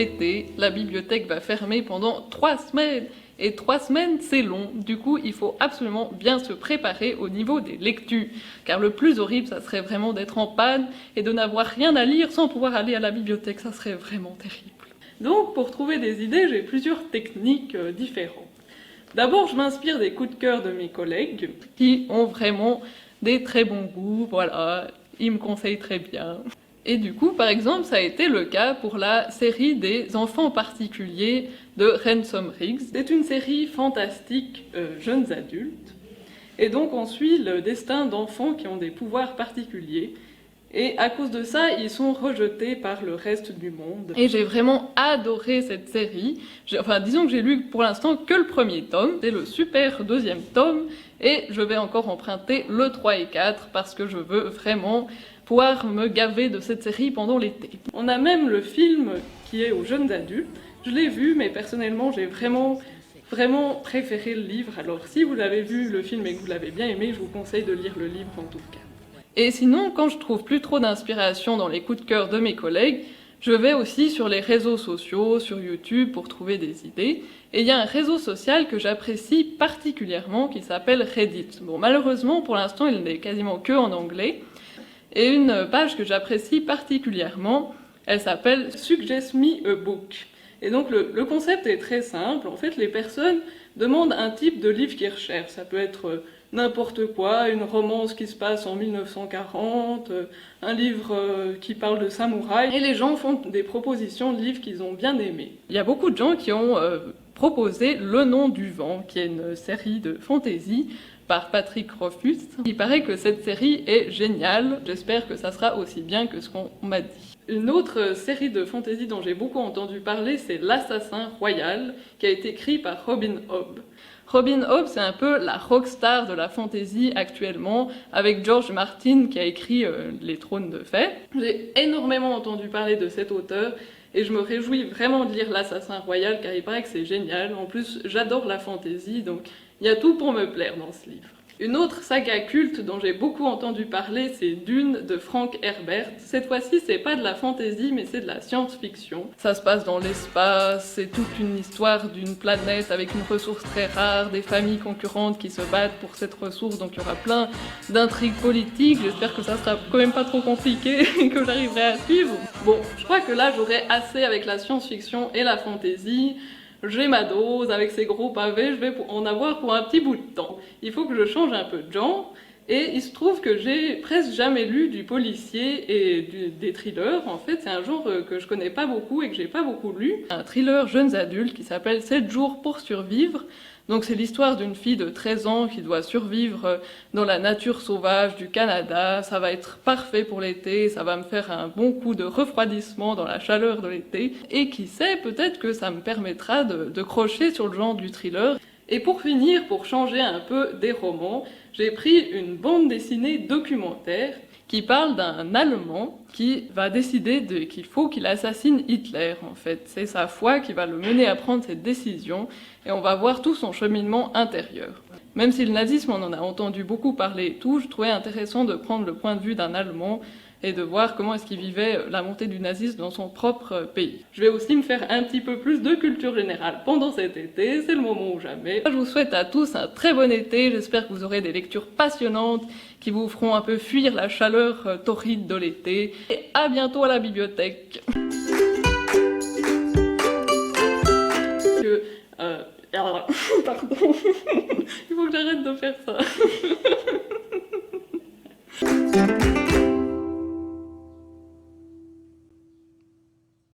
l'été, la bibliothèque va fermer pendant 3 semaines. Et 3 semaines, c'est long. Du coup, il faut absolument bien se préparer au niveau des lectures. Car le plus horrible, ça serait vraiment d'être en panne et de n'avoir rien à lire sans pouvoir aller à la bibliothèque. Ça serait vraiment terrible. Donc, pour trouver des idées, j'ai plusieurs techniques différentes. D'abord, je m'inspire des coups de cœur de mes collègues qui ont vraiment des très bons goûts. Voilà, ils me conseillent très bien. Et du coup, par exemple, ça a été le cas pour la série des enfants particuliers de Ransom Riggs. C'est une série fantastique jeunes adultes, et donc on suit le destin d'enfants qui ont des pouvoirs particuliers, et à cause de ça, ils sont rejetés par le reste du monde. Et j'ai vraiment adoré cette série. Enfin, disons que j'ai lu pour l'instant que le premier tome, c'est le super deuxième tome, et je vais encore emprunter le 3 et 4 parce que je veux vraiment pouvoir me gaver de cette série pendant l'été. On a même le film qui est aux jeunes adultes. Je l'ai vu, mais personnellement, j'ai vraiment préféré le livre. Alors si vous l'avez vu, le film, et que vous l'avez bien aimé, je vous conseille de lire le livre en tout cas. Et sinon, quand je trouve plus trop d'inspiration dans les coups de cœur de mes collègues, je vais aussi sur les réseaux sociaux, sur YouTube, pour trouver des idées. Et il y a un réseau social que j'apprécie particulièrement qui s'appelle Reddit. Bon, malheureusement, pour l'instant, il n'est quasiment que en anglais. Et une page que j'apprécie particulièrement, elle s'appelle Suggest Me a Book. Et donc le concept est très simple. En fait, les personnes demandent un type de livre qu'ils recherchent. Ça peut être n'importe quoi, une romance qui se passe en 1940, un livre qui parle de samouraï. Et les gens font des propositions de livres qu'ils ont bien aimés. Il y a beaucoup de gens qui ont proposé Le Nom du Vent, qui est une série de fantasy par Patrick Rothfuss. Il paraît que cette série est géniale, j'espère que ça sera aussi bien que ce qu'on m'a dit. Une autre série de fantasy dont j'ai beaucoup entendu parler, c'est L'Assassin Royal, qui a été écrit par Robin Hobb. Robin Hobb, c'est un peu la rockstar de la fantasy actuellement, avec George Martin qui a écrit Les Trônes de Fer. J'ai énormément entendu parler de cet auteur, et je me réjouis vraiment de lire L'Assassin Royal, car il paraît que c'est génial. En plus, j'adore la fantasy, donc il y a tout pour me plaire dans ce livre. Une autre saga culte dont j'ai beaucoup entendu parler, c'est Dune de Frank Herbert. Cette fois-ci, c'est pas de la fantasy, mais c'est de la science-fiction. Ça se passe dans l'espace, c'est toute une histoire d'une planète avec une ressource très rare, des familles concurrentes qui se battent pour cette ressource, donc il y aura plein d'intrigues politiques. J'espère que ça sera quand même pas trop compliqué et que j'arriverai à suivre. Bon, je crois que là, j'aurai assez avec la science-fiction et la fantasy. J'ai ma dose, avec ces gros pavés, je vais en avoir pour un petit bout de temps. Il faut que je change un peu de genre, et il se trouve que j'ai presque jamais lu du policier et des thrillers. En fait, c'est un genre que je connais pas beaucoup et que j'ai pas beaucoup lu. Un thriller jeunes adultes qui s'appelle 7 jours pour survivre. Donc c'est l'histoire d'une fille de 13 ans qui doit survivre dans la nature sauvage du Canada. Ça va être parfait pour l'été, ça va me faire un bon coup de refroidissement dans la chaleur de l'été. Et qui sait, peut-être que ça me permettra de crocher sur le genre du thriller. Et pour finir, pour changer un peu des romans, j'ai pris une bande dessinée documentaire qui parle d'un Allemand qui va décider qu'il faut qu'il assassine Hitler, en fait. C'est sa foi qui va le mener à prendre cette décision, et on va voir tout son cheminement intérieur. Même si le nazisme, on en a entendu beaucoup parler et tout, je trouvais intéressant de prendre le point de vue d'un Allemand et de voir comment est-ce qu'il vivait la montée du nazisme dans son propre pays. Je vais aussi me faire un petit peu plus de culture générale pendant cet été, c'est le moment ou jamais. Je vous souhaite à tous un très bon été, j'espère que vous aurez des lectures passionnantes qui vous feront un peu fuir la chaleur torride de l'été. Et à bientôt à la bibliothèque. Pardon, il faut que j'arrête de faire ça.